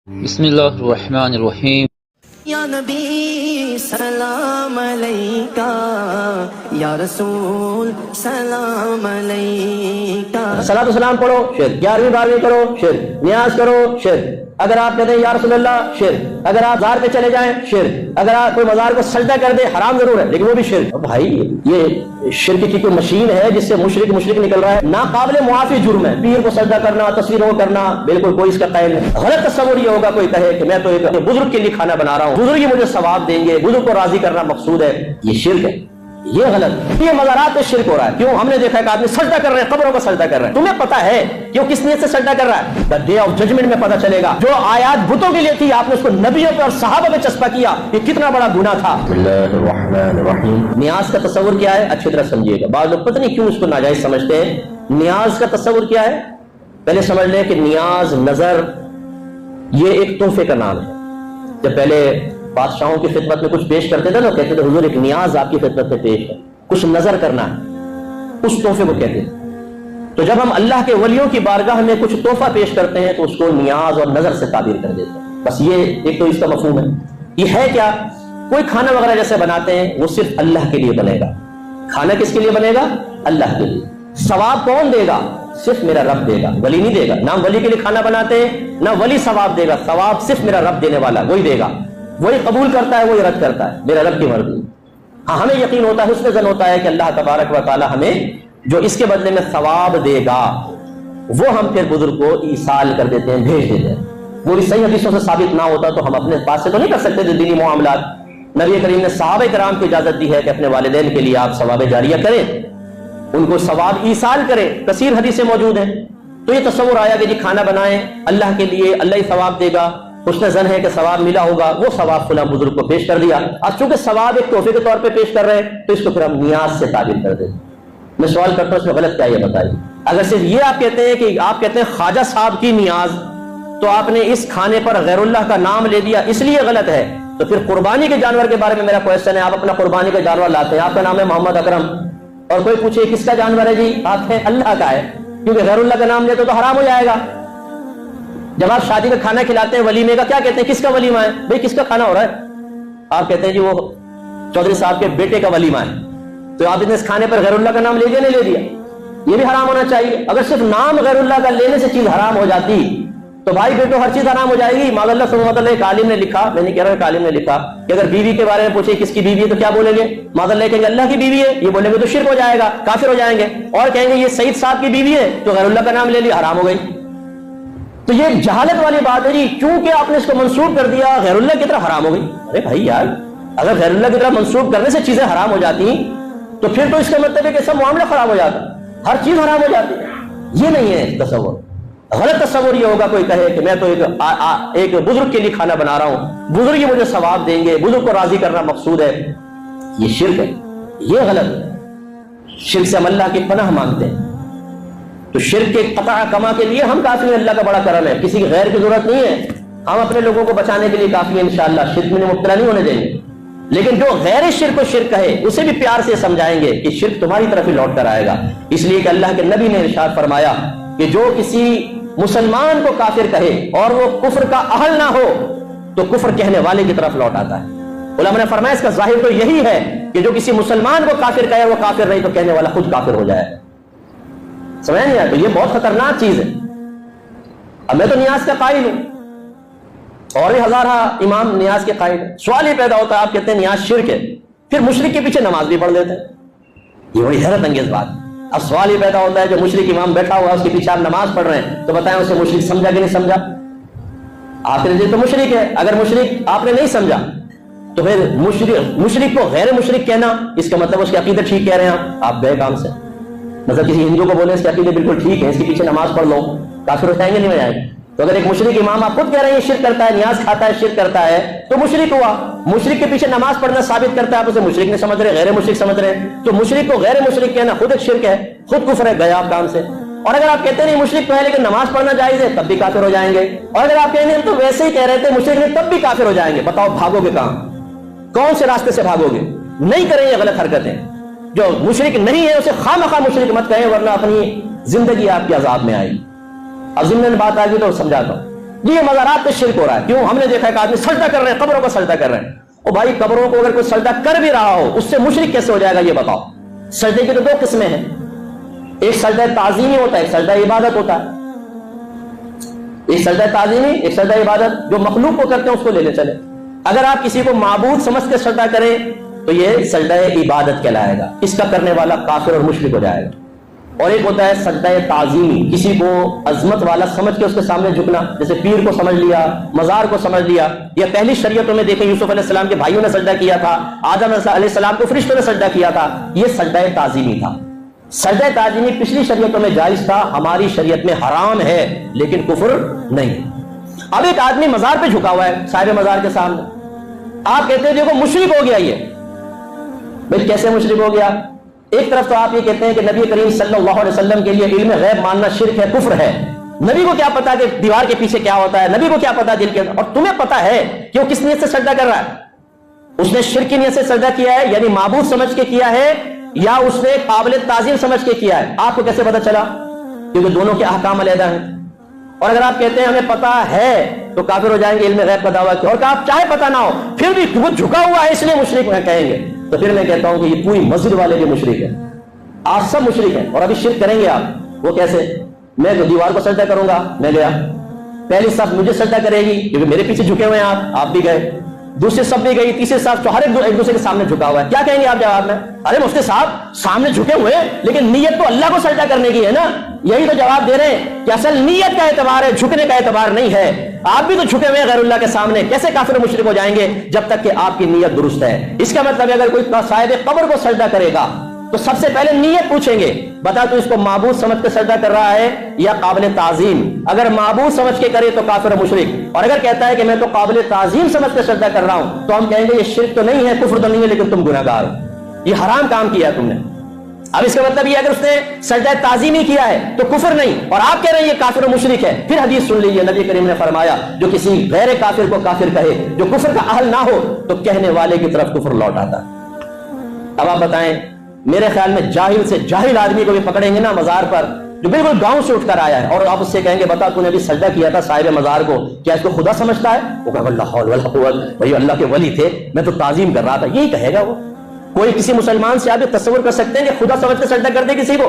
بسم اللہ الرحمن الرحیم۔ یا نبی سلام علیکہ، یا رسول سلام علیکہ۔ صلاۃ و سلام پڑھو شرک، 11ویں 12ویں کرو شرک، نیاز کرو شرک، اگر آپ کہتے ہیں یا رسول اللہ شرک، اگر آپ مزار پہ چلے جائیں شرک، اگر آپ کوئی مزار کو سجدہ کر دے حرام ضرور ہے لیکن وہ بھی شرک۔ بھائی یہ شرک کی کوئی مشین ہے جس سے مشرک نکل رہا ہے، ناقابل معافی جرم ہے۔ پیر کو سجدہ کرنا، تصویروں کو کرنا، بالکل کوئی اس کا قائل نہیں۔ غلط تصور یہ ہوگا کوئی کہے کہ میں تو ایک بزرگ کے لیے کھانا بنا رہا ہوں، بزرگ ہی مجھے ثواب دیں گے، بزرگ کو راضی کرنا مقصود ہے، یہ شرک ہے، یہ غلط۔ یہ مزارات پہ شرک ہو رہا ہے۔ کیوں؟ ہم نے دیکھا کہ آدمی سجدہ کر رہے ہیں، قبروں کو سجدہ کر رہے ہیں۔ تمہیں پتا ہے کہ وہ کس نیت سے سجدہ کر رہا ہے؟ The day of judgment میں پتا چلے گا۔ جو آیات بتوں کے لیے تھی آپ نے اس کو نبیوں پہ اور صحابہ پہ چسپا کیا، یہ کتنا بڑا گناہ تھا۔ بسم اللہ الرحمن الرحیم۔ نیاز کا تصور کیا ہے؟ اچھی طرح سمجھیے گا۔ بعض لوگ پتہ نہیں کیوں اس کو ناجائز سمجھتے ہیں۔ نیاز کا تصور کیا ہے؟ پہلے سمجھ لیں کہ نیاز، نظر، یہ ایک تحفے کا نام ہے۔ جب پہلے بادشاہوں کی خدمت میں کچھ پیش کرتے تھے نا، کہتے تھے حضور ایک نیاز آپ کی خدمت میں پیش ہے، کچھ نظر کرنا ہے، اس تحفے کو کہتے ہیں۔ تو جب ہم اللہ کے ولیوں کی بارگاہ میں کچھ تحفہ پیش کرتے ہیں تو اس کو نیاز اور نظر سے تعبیر کر دیتے ہیں۔ بس یہ ایک تو اس کا مفہوم ہے۔ یہ ہے کیا؟ کوئی کھانا وغیرہ جیسے بناتے ہیں وہ صرف اللہ کے لیے بنے گا۔ کھانا کس کے لیے بنے گا؟ اللہ کے لیے۔ ثواب کون دے گا؟ صرف میرا رب دے گا، ولی نہیں دے گا۔ نہ ولی کے لیے کھانا بناتے ہیں نہ ولی ثواب دے گا، ثواب صرف میرا رب دینے والا وہی دے گا۔ وہی قبول کرتا ہے، وہی رد کرتا ہے، میرا رب کی مرضی۔ ہاں ہمیں یقین ہوتا ہے، حسن ظن ہوتا ہے کہ اللہ تبارک و تعالی ہمیں جو اس کے بدلے میں ثواب دے گا وہ ہم پھر بزرگ کو ایصال کر دیتے ہیں، بھیج دیتے ہیں۔ وہ بھی صحیح حدیثوں سے ثابت نہ ہوتا تو ہم اپنے پاس سے تو نہیں کر سکتے جو دینی معاملات۔ نبی کریم نے صحابہ کرام کو اجازت دی ہے کہ اپنے والدین کے لیے آپ ثواب جاریہ کریں، ان کو ثواب ایصال کریں۔ کثیر حدیثیں موجود ہیں۔ تو یہ تصور آیا کہ جی کھانا بنائیں اللہ کے لیے، اللہ ہی ثواب دے گا، حسن ظن ہے کہ ثواب ملا ہوگا، وہ ثواب فلاں بزرگ کو پیش کر دیا۔ اب چونکہ ثواب ایک تحفے کے طور پہ پیش کر رہے ہیں تو اس کو پھر ہم نیاز سے تعبیر کر دیتے ہیں۔ میں سوال کرتا ہوں اس میں غلط کیا یہ بتائیے۔ اگر صرف یہ آپ کہتے ہیں کہ آپ کہتے ہیں خواجہ صاحب کی نیاز، تو آپ نے اس کھانے پر غیر اللہ کا نام لے دیا، اس لیے غلط ہے۔ تو پھر قربانی کے جانور کے بارے میں میرا کوشچن ہے، آپ اپنا قربانی کا جانور لاتے ہیں، آپ کا نام ہے محمد اکرم، اور کوئی پوچھے کس کا جانور ہے؟ جی آپ ہے اللہ کا ہے، کیونکہ غیر اللہ کا نام لیتے تو حرام ہو جائے گا۔ جب آپ شادی کا کھانا کھلاتے ہیں ولیمے کا، کیا کہتے ہیں؟ کس کا ولیمہ ہے؟ بھئی کس کا کھانا ہو رہا ہے؟ آپ کہتے ہیں جی وہ چودھری صاحب کے بیٹے کا ولیمہ ہے۔ تو آپ نے اس کھانے پر غیر اللہ کا نام لے دیا، نہیں لے دیا؟ یہ بھی حرام ہونا چاہیے۔ اگر صرف نام غیر اللہ کا لینے سے چیز حرام ہو جاتی تو بھائی بیٹو ہر چیز حرام ہو جائے گی۔ معاذ اللہ سبحانہ اللہ، ایک عالم نے لکھا، میں نہیں کہہ رہا کہ عالم نے لکھا، کہ اگر بیوی کے بارے میں پوچھے کس کی بیوی ہے تو کیا بولیں گے؟ معاذ اللہ کہیں گے اللہ کی بیوی ہے، یہ بولیں گے تو شرک ہو جائے گا، کافر ہو جائیں گے۔ اور کہیں گے یہ سعید صاحب کی بیوی ہے تو غیر اللہ کا نام لے لیا، حرام ہو گئی۔ تو یہ ایک جہالت والی بات ہے جی، کیونکہ آپ نے اس کو منسوب کر دیا غیر اللہ کی طرف، حرام ہو گئی۔ ارے بھائی یار، اگر غیر اللہ کی طرف منسوب کرنے سے چیزیں حرام ہو جاتی تو پھر تو اس کا مطلب ہے کہ سب معاملہ خراب ہو جاتا، ہر چیز حرام ہو جاتی۔ یہ نہیں ہے تصور۔ غلط تصور یہ ہوگا کوئی کہے کہ میں تو ایک بزرگ کے لیے کھانا بنا رہا ہوں، بزرگ ہی مجھے ثواب دیں گے، بزرگ کو راضی کرنا مقصود ہے، یہ شرک ہے، یہ غلط ہے۔ شرک سے ہم اللہ کی پناہ مانگتے ہیں۔ تو شرک کے قطع کما کے لیے ہم کافی ہیں، اللہ کا بڑا کرم ہے، کسی کی غیر کی ضرورت نہیں ہے، ہم اپنے لوگوں کو بچانے کے لیے کافی ہیں انشاءاللہ، شرک میں مبتلا نہیں ہونے دیں گے۔ لیکن جو غیر شرک کو شرک کہے اسے بھی پیار سے سمجھائیں گے کہ شرک تمہاری طرف ہی لوٹ کر آئے گا۔ اس لیے کہ اللہ کے نبی نے ارشاد فرمایا کہ جو کسی مسلمان کو کافر کہے اور وہ کفر کا اہل نہ ہو تو کفر کہنے والے کی طرف لوٹ آتا ہے۔ علماء نے فرمایا اس کا ظاہر تو یہی ہے کہ جو کسی مسلمان کو کافر کہے وہ کافر نہیں تو کہنے والا خود کافر ہو جائے۔ سمجھ نہیں آیا؟ تو یہ بہت خطرناک چیز ہے۔ اب میں تو نیاز کا قائل ہوں اور بھی ہزارہ امام نیاز کے قائل ہیں۔ سوال یہ پیدا ہوتا ہے، آپ کہتے ہیں نیاز شرک ہے، پھر مشرک کے پیچھے نماز بھی پڑھ لیتے ہیں، یہ بڑی حیرت انگیز بات۔ اب سوال یہ پیدا ہوتا ہے جو مشرک امام بیٹھا ہوا ہے اس کے پیچھے آپ نماز پڑھ رہے ہیں تو بتائیں اسے مشرک سمجھا کہ نہیں سمجھا؟ آپ کے نزدیک تو مشرک ہے۔ اگر مشرک آپ نے نہیں سمجھا تو پھر مشرک کو غیر مشرک کہنا، اس کا مطلب اس کی عقیدت ٹھیک کہہ رہے ہیں آپ گئے کام سے۔ مطلب کسی ہندو کو بولیں اس کی عقیدت بالکل ٹھیک ہے، اس کے پیچھے نماز پڑھ لو، کافر ہو جائیں گے نہیں ہو جائیں گے؟ تو اگر ایک مشرک امام آپ خود کہہ رہے ہیں شرک کرتا ہے، نیاز کھاتا ہے، شرک کرتا ہے تو مشرک ہوا۔ مشرک کے پیچھے نماز پڑھنا ثابت کرتا ہے آپ اسے مشرک نہیں سمجھ رہے، غیر مشرک سمجھ رہے ہیں، تو مشرک کو غیر مشرک کہنا خود ایک شرک ہے، خود کفر ہے، گیا آپ کام سے۔ اور اگر آپ کہتے نہیں مشرک تو ہے لیکن نماز پڑھنا جائز ہے، تب بھی کافر ہو جائیں گے۔ اور اگر آپ کہیں تو ویسے ہی کہہ رہے تھے مشرک نہیں، تب بھی کافر ہو جائیں گے۔ بتاؤ بھاگو گے کہاں؟ کون سے راستے سے بھاگو گے؟ نہیں کریں یہ غلط حرکتیں۔ جو مشرک نہیں ہے اسے خواہ مشرک مت کہیں ورنہ اپنی زندگی آپ کی عذاب میں آئے گی۔ اب ضمن بات آ گئی تو سمجھاتا ہوں۔ یہ مزارات پہ شرک ہو رہا ہے. کیوں؟ ہم نے دیکھا ہے کہ آدمی سجدہ کر رہے ہیں، قبروں کو سجدہ کر رہے ہیں. او بھائی قبروں کو اگر کوئی سجدہ کر بھی رہا ہو اس سے مشرک کیسے ہو جائے گا؟ یہ بتاؤ. سجدے کی تو دو قسمیں ہیں، ایک سجدہ تعظیمی ہوتا ہے، ایک سجدہ عبادت ہوتا ہے. ایک سجدہ تعظیمی، ایک سجدہ عبادت. جو مخلوق کو کرتے ہیں اس کو لے لے چلے. اگر آپ کسی کو معبود سمجھ کے سجدہ کریں تو یہ سجدہ عبادت کہلائے گا، اس کا کرنے والا کافر اور مشرک ہو جائے گا. اور ایک ہوتا ہے سجدہ تعظیمی، کسی کو عظمت والا سمجھ کے اس کے سامنے جھکنا، جیسے پیر کو سمجھ لیا، مزار کو سمجھ لیا. یا پہلی شریعتوں میں دیکھیں یوسف علیہ السلام کے بھائیوں نے سجدہ کیا تھا، آدم علیہ السلام کو فرشتوں نے سجدہ کیا تھا. یہ سجدہ تعظیمی تھا. سجدہ تعظیمی پچھلی شریعتوں میں جائز تھا، ہماری شریعت میں حرام ہے لیکن کفر نہیں. اب ایک آدمی مزار پہ جھکا ہوا ہے صاحب مزار کے سامنے، آپ کہتے ہیں دیکھو مشرک ہو گیا. یہ بھائی کیسے مشرک ہو گیا؟ ایک طرف تو آپ یہ کہتے ہیں کہ نبی کریم صلی اللہ علیہ وسلم کے لیے علم غیب ماننا شرک ہے، کفر ہے. نبی کو کیا پتا کہ دیوار کے پیچھے کیا ہوتا ہے؟ نبی کو کیا پتا دل کے اندر؟ اور تمہیں پتا ہے کہ وہ کس نیت سے سجدہ کر رہا ہے؟ اس نے شرک کی نیت سے سجدہ کیا ہے یعنی معبود سمجھ کے کیا ہے، یا اس نے قابل تعظیم سمجھ کے کیا ہے؟ آپ کو کیسے پتا چلا؟ کیونکہ دونوں کے احکام علیحدہ ہیں. اور اگر آپ کہتے ہیں ہمیں پتا ہے تو کافر ہو جائیں گے علم غیب کا دعویٰ کیا. اور کہ آپ چاہے پتا نہ ہو پھر بھی وہ جھکا ہوا ہے اس لیے مشرک کہیں گے. تو پھر میں کہتا ہوں کہ یہ پوری مسجد والے بھی مشرک ہیں، آپ سب مشرک ہیں. اور ابھی شرک کریں گے آپ. وہ کیسے؟ میں دیوار کو سجدہ کروں گا، میں گیا، پہلی صف مجھے سجدہ کرے گی کیونکہ میرے پیچھے جھکے ہوئے ہیں آپ بھی گئے، دوسری صف بھی گئی، تیسری صف، تو ہر ایک دوسرے کے سامنے جھکا ہوا ہے. کیا کہیں گے آپ جواب میں؟ ارے مفتی صاحب سامنے جھکے ہوئے لیکن نیت تو اللہ کو سجدہ کرنے کی ہے نا. یہی تو جواب دے رہے ہیں کہ اصل نیت کا اعتبار ہے، جھکنے کا اعتبار نہیں ہے. آپ بھی تو جھکے ہوئے غیر اللہ کے سامنے، کیسے کافر و مشرک ہو جائیں گے جب تک کہ آپ کی نیت درست ہے؟ اس کا مطلب اگر کوئی صاحب قبر کو سجدہ کرے گا تو سب سے پہلے نیت پوچھیں گے، بتا تو اس کو معبود سمجھ کے سجدہ کر رہا ہے یا قابل تعظیم؟ اگر معبود سمجھ کے کرے تو کافر و مشرک، اور اگر کہتا ہے کہ میں تو قابل تعظیم سمجھ کے سجدہ کر رہا ہوں تو ہم کہیں گے یہ شرک تو نہیں ہے، کفر تو نہیں ہے، لیکن تم گناہگار ہو، یہ حرام کام کیا تم نے. اب اس کا مطلب یہ اگر اس نے سجدہ تعظیمی کیا ہے تو کفر نہیں، اور آپ کہہ رہے ہیں یہ کافر و مشرک ہے. پھر حدیث سن لیجیے، نبی کریم نے فرمایا جو کسی غیر کافر کو کافر کہے، جو کفر کا اہل نہ ہو، تو کہنے والے کی طرف کفر لوٹ آتا. اب آپ بتائیں، میرے خیال میں جاہل سے جاہل آدمی کو بھی پکڑیں گے نا مزار پر، جو بالکل گاؤں سے اٹھ کر آیا ہے، اور آپ اس سے کہیں گے بتا تو نے بھی سجدہ کیا تھا صاحب مزار کو، کیا اس کو خدا سمجھتا ہے؟ وہ کہا اللہ حول ولا قوت، بھائی اللہ کے ولی تھے، میں تو تعظیم کر رہا تھا. یہی کہے گا وہ. کوئی کسی مسلمان سے آپ تصور کر سکتے ہیں کہ خدا سمجھ کے سجدہ کر دے کسی کو؟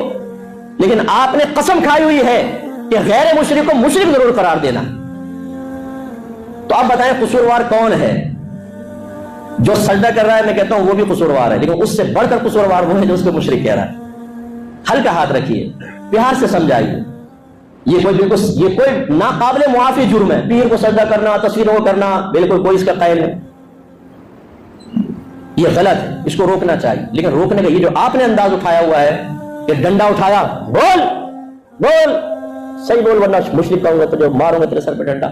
لیکن آپ نے قسم کھائی ہوئی ہے کہ غیر مشرک کو مشرک ضرور قرار دینا. تو آپ بتائیں قصوروار کون ہے؟ جو سجدہ کر رہا ہے میں کہتا ہوں وہ بھی قصوروار ہے، لیکن اس سے بڑھ کر قصوروار وہ ہے جو اس کو مشرک کہہ رہا ہے. ہلکا ہاتھ رکھیے، پیار سے سمجھائیے. یہ کوئی ناقابل معافی جرم ہے. پیر کو سجدہ کرنا، تصویروں کو کرنا، بالکل کوئی اس کا قائل نہیں. یہ غلط ہے، اس کو روکنا چاہیے. لیکن روکنے کا یہ جو آپ نے انداز اٹھایا ہوا ہے کہ ڈنڈا اٹھایا، بول بول صحیح بول ورنہ مشرک کہوں گا تو جو ماروں گا تیرے سر پہ ڈنڈا.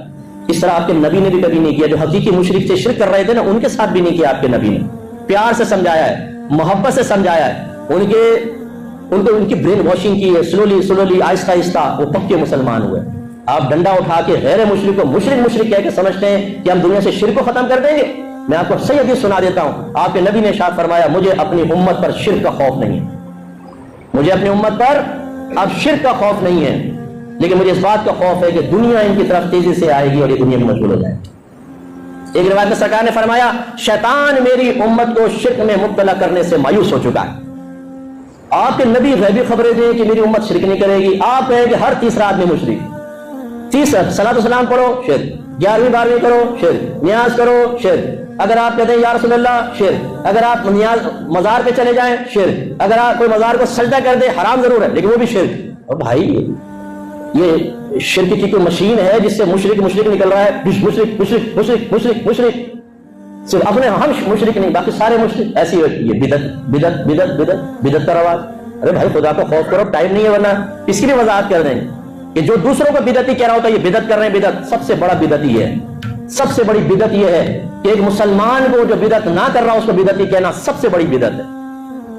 اس طرح آپ کے نبی نے بھی کبھی نہیں کیا. جو حقیقی مشرک سے شرک کر رہے تھے نا، ان کے ساتھ بھی نہیں کیا آپ کے نبی نے. پیار سے سمجھایا ہے، محبت سے سمجھایا ہے. ان کی برین واشنگ کی ہے، سلولی آہستہ آہستہ وہ پکے مسلمان ہوئے. آپ ڈنڈا اٹھا کے غیر مشرک کو مشرک کہہ کے سمجھتے ہیں کہ ہم دنیا سے شرک کو ختم کر دیں گے. میں آپ کو صحیح حدیث سنا دیتا ہوں. آپ کے نبی نے ارشاد فرمایا مجھے اپنی امت پر شرک کا خوف نہیں ہے، مجھے اپنی امت پر اب شرک کا خوف نہیں ہے، لیکن مجھے اس بات کا خوف ہے کہ دنیا ان کی طرف تیزی سے آئے گی اور یہ دنیا میں مشغول ہو جائے. ایک روایت میں سرکار نے فرمایا شیطان میری امت کو شرک میں مبتلا کرنے سے مایوس ہو چکا ہے. آپ کے نبی غیبی خبریں دیں کہ میری امت شرک نہیں کرے گی. آپ کہیں کہ ہر تیسرا آدمی مشرک. تیسرا صلاۃ و سلام پڑھو شرک، 11ویں 12ویں کرو شرک، نیاز کرو شرک. اگر آپ کہتے ہیں یا رسول اللہ شرک. اگر آپ نیاز مزار پہ چلے جائیں شرک. اگر آپ کوئی مزار کو سجدہ کر دے حرام ضرور ہے لیکن وہ بھی شرک. اور بھائی یہ شرک کی کوئی مشین ہے جس سے مشرک نکل رہا ہے. مشرک صرف اپنے ہم مشرک نہیں باقی سارے مشرک. ایسی یہ بدعت کا رواج. ارے بھائی خدا کو خوف کرو، ٹائم نہیں ہے ورنہ اس کی بھی وضاحت کر دیں کہ جو دوسروں کو بدعتی کہہ رہا ہوتا ہے یہ بدعت کر رہے ہیں. بدعت سب سے بڑا بدعت یہ ہے، سب سے بڑی بدعت یہ ہے کہ ایک مسلمان کو جو بدعت نہ کر رہا اس کو بدعتی کہنا سب سے بڑی بدعت ہے.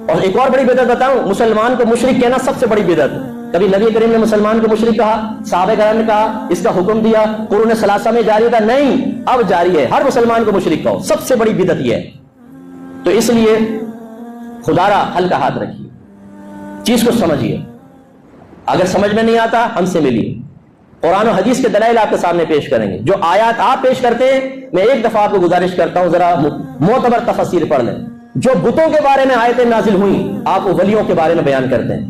اور ایک اور بڑی بدعت بتاؤں، مسلمان کو مشرک کہنا سب سے بڑی بدعت ہے. کبھی نبی کریم نے مسلمان کو مشرک کہا؟ صحابہ کرام نے کہا؟ اس کا حکم دیا؟ قرون ثلاثہ میں جاری تھا؟ نہیں، اب جاری ہے. ہر مسلمان کو مشرک کہو. سب سے بڑی بدعت یہ ہے. تو اس لیے خدا را ہلکا ہاتھ رکھیے، چیز کو سمجھیے. اگر سمجھ میں نہیں آتا ہم سے ملیے. قرآن و حدیث کے دلائل آپ کے سامنے پیش کریں گے. جو آیات آپ پیش کرتے ہیں میں ایک دفعہ آپ کو گزارش کرتا ہوں ذرا معتبر تفسیر پڑھ لیں. جو بتوں کے بارے میں آیتیں نازل ہوئیں آپ وہ ولیوں کے بارے میں بیان کرتے ہیں.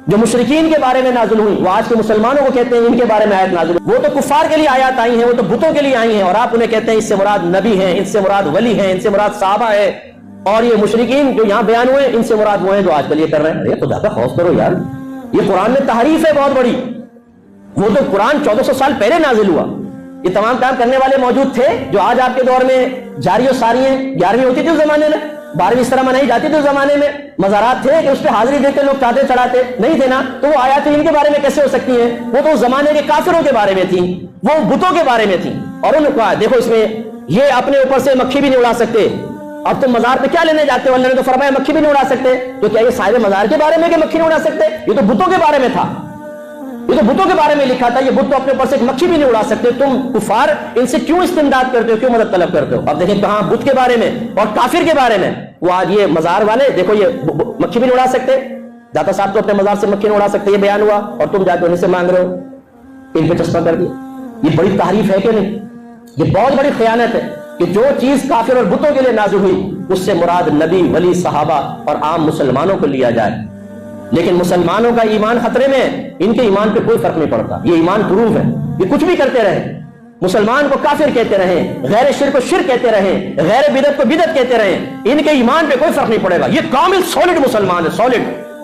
جو مشرکین کے بارے میں نازل ہوئی وہ آج کے مسلمانوں کو کہتے ہیں ان کے بارے میں آیت نازل ہوئی. وہ تو کفار کے لیے آیات آئی ہیں, وہ تو بتوں کے لیے آئی ہیں, اور آپ انہیں کہتے ہیں اس سے مراد نبی ہیں, ان سے مراد ولی ہیں, ان سے مراد صحابہ ہے. اور یہ مشرکین جو یہاں بیان ہوئے ان سے مراد وہ ہیں جو آج کل یہ کر رہے ہیں. ارے خدا کا خوف کرو یار, یہ قرآن میں تحریف ہے بہت بڑی. وہ تو قرآن 1400 سال پہلے نازل ہوا, یہ تمام کام کرنے والے موجود تھے جو آج آپ کے دور میں جاری و ساری ہیں. 11ویں ہوتی تھی اس زمانے میں, 12ویں اس طرح منائی جاتی تھی اس زمانے میں. مزارات تھے کہ اس پہ حاضری دے کے لوگ چاہتے چڑھاتے نہیں تھے نا, تو وہ آیات ان کے بارے میں کیسے ہو سکتی ہیں؟ وہ تو اس زمانے کے کافروں کے بارے میں تھیں, وہ بتوں کے بارے میں تھیں. اور انہوں نے کہا دیکھو اس میں یہ اپنے اوپر سے مکھی بھی نہیں اڑا سکتے, اب تم مزار پہ کیا لینے جاتے ہو؟ اللہ نے تو فرمایا مکھی بھی نہیں اڑا سکتے. تو کیا یہ صاحب مزار کے بارے میں کہ مکھی نہیں اڑا سکتے؟ یہ تو بتوں کے بارے میں تھا, یہ تو بتوں کے بارے میں لکھا تھا. یہ بت تو اپنے اوپر سے ایک مکھی بھی نہیں اڑا سکتے. تم کفار ان سے کیوں استمداد کرتے ہو, کیوں مدد طلب کرتے ہو؟ اب دیکھیں کہاں بت کے بارے میں اور کافر کے بارے میں. وہ آج یہ مزار والے دیکھو یہ مکھی بھی نہیں اڑا سکتے, داتا صاحب تو اپنے مزار سے مکھی نہیں اڑا سکتے, یہ بیان ہوا, اور تم جا کے انہیں سے مانگ رہے ہو. ان پہ چسپاں کر دیا. یہ بڑی تعریف ہے کہ نہیں؟ یہ بہت بڑی خیانت ہے کہ جو چیز کافر اور بتوں کے لیے نازل ہوئی اس سے مراد نبی, ولی, صحابہ اور عام مسلمانوں کو لیا جائے. لیکن مسلمانوں کا ایمان خطرے میں, ان کے ایمان پہ کوئی فرق نہیں پڑتا. یہ ایمان پروف ہے, یہ کچھ بھی کرتے رہیں, مسلمان کو کافر کہتے رہیں, غیر شرک کو شرک کہتے رہیں, غیر بدعت کو بدعت کہتے رہیں, ان کے ایمان پہ کوئی فرق نہیں پڑے گا. یہ کامل سالڈ مسلمان ہے, سالڈ.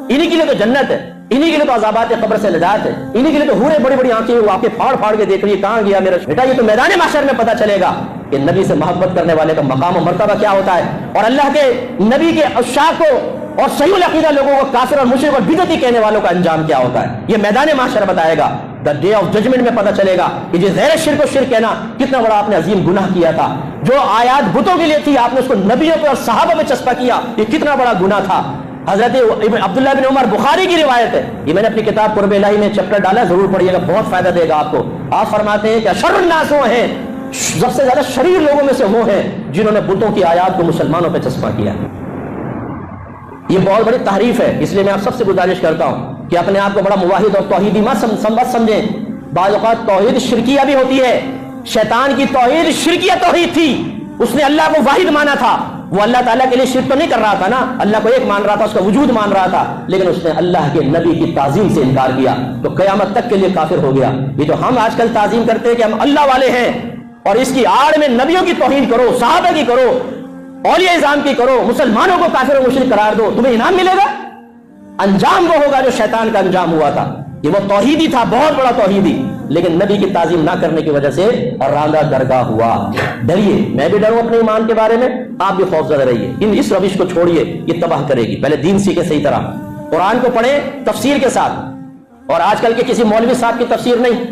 انہی کے لیے تو جنت ہے, انہی کے لیے تو عذابات قبر سے نجات ہے, انہی کے لیے تو حوریں بڑی بڑی آنکھیں وہ آپ کے پھاڑ پھاڑ کے دیکھ رہی ہے کہاں گیا میرا بیٹا. یہ تو میدان محشر میں پتہ چلے گا کہ نبی سے محبت کرنے والے کا مقام و مرتبہ کیا ہوتا ہے, اور اللہ کے نبی کے عشاق کو اور صحیح العقیدہ لوگوں کو کافر اور مشرک اور بدعتی کہنے والوں کا انجام کیا ہوتا ہے. یہ میدان محشر بتائے گا. دا ڈے آف ججمنٹ میں پتہ چلے گا کہ جو غیر شرک و شرک کہنا کتنا بڑا آپ نے عظیم گناہ کیا تھا. جو آیات بتوں کے لیے تھی آپ نے اس کو نبیوں پہ اور صحابہ پہ چسپا کیا, یہ کتنا بڑا گناہ تھا. حضرت عبداللہ بن عمر, بخاری کی روایت ہے, یہ میں نے اپنی کتاب قرب الہی میں چیپٹر ڈالا, ضرور پڑھیے گا, بہت فائدہ دے گا آپ کو. آپ فرماتے ہیں کہ شر الناس وہ ہیں, سب سے زیادہ شریر لوگوں میں سے وہ ہیں جنہوں نے بتوں کی آیات کو مسلمانوں پہ چسپا کیا. یہ بہت بڑی تحریف ہے. اس لیے میں آپ سب سے گزارش کرتا ہوں کہ اپنے آپ کو بڑا موحد اور توحیدی مت سمجھیں. بعض اوقات توحید شرکیہ بھی ہوتی ہے. شیطان کی توحید شرکیہ توحید تھی, اس نے اللہ کو واحد مانا تھا. وہ اللہ تعالیٰ کے لیے شرک تو نہیں کر رہا تھا نا, اللہ کو ایک مان رہا تھا, اس کا وجود مان رہا تھا, لیکن اس نے اللہ کے نبی کی تعظیم سے انکار کیا تو قیامت تک کے لیے کافر ہو گیا. یہ جو ہم آج کل تعظیم کرتے ہیں کہ ہم اللہ والے ہیں, اور اس کی آڑ میں نبیوں کی توہین کرو, صحابہ کی کرو, اولیاء اعظام کی کرو, مسلمانوں کو کافر و مشرک قرار دو, تمہیں انعام ملے گا. انجام وہ ہوگا جو شیطان کا انجام ہوا تھا. یہ وہ توحیدی تھا, بہت بڑا توحیدی, لیکن نبی کی تعظیم نہ کرنے کی وجہ سے رانگا درگاہ ہوا. ڈریے, میں بھی ڈروں اپنے ایمان کے بارے میں, آپ بھی خوف زدہ رہیے. اس روش کو چھوڑیے, یہ تباہ کرے گی. پہلے دین سیکھیں صحیح طرح, قرآن کو پڑھیں تفسیر کے ساتھ, اور آج کل کے کسی مولوی صاحب کی تفسیر نہیں,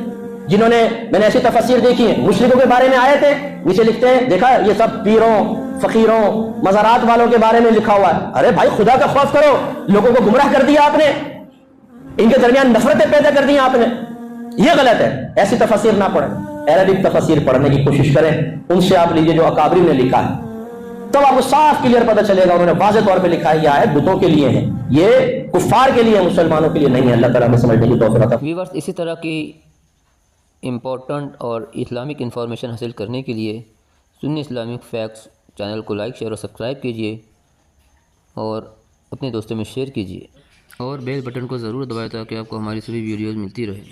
جنہوں نے, میں نے ایسی تفسیر دیکھی ہے مشرکوں کے بارے میں آئے تھے, نیچے لکھتے ہیں دیکھا یہ سب پیروں, فقیروں, مزارات والوں کے بارے میں لکھا ہوا ہے. ارے بھائی خدا کا خوف کرو, لوگوں کو گمراہ کر دیا آپ نے, ان کے درمیان نفرتیں پیدا کر دی آپ نے, یہ غلط ہے. ایسی تفسیر نہ پڑھیں, عربک تفسیر پڑھنے کی کوشش کریں, ان سے آپ لیجئے جو اکابرین نے لکھا ہے, تب آپ کو صاف کلیئر پتہ چلے گا. انہوں نے واضح طور پہ لکھا ہے یہ آیت بتوں کے لیے ہے, یہ کفار کے لیے, مسلمانوں کے لیے نہیں ہے. اللہ تعالیٰ ہمیں سمجھنے کی توفیق عطا. ویورز, اسی طرح کی امپورٹنٹ اور اسلامک انفارمیشن حاصل کرنے کے لیے سنی اسلامک فیکٹس چینل کو لائک, شیئر اور سبسکرائب کیجیے, اور اپنے دوستوں میں شیئر کیجیے, اور بیل بٹن کو ضرور دبائیں تاکہ آپ کو ہماری سبھی ویڈیوز ملتی رہیں.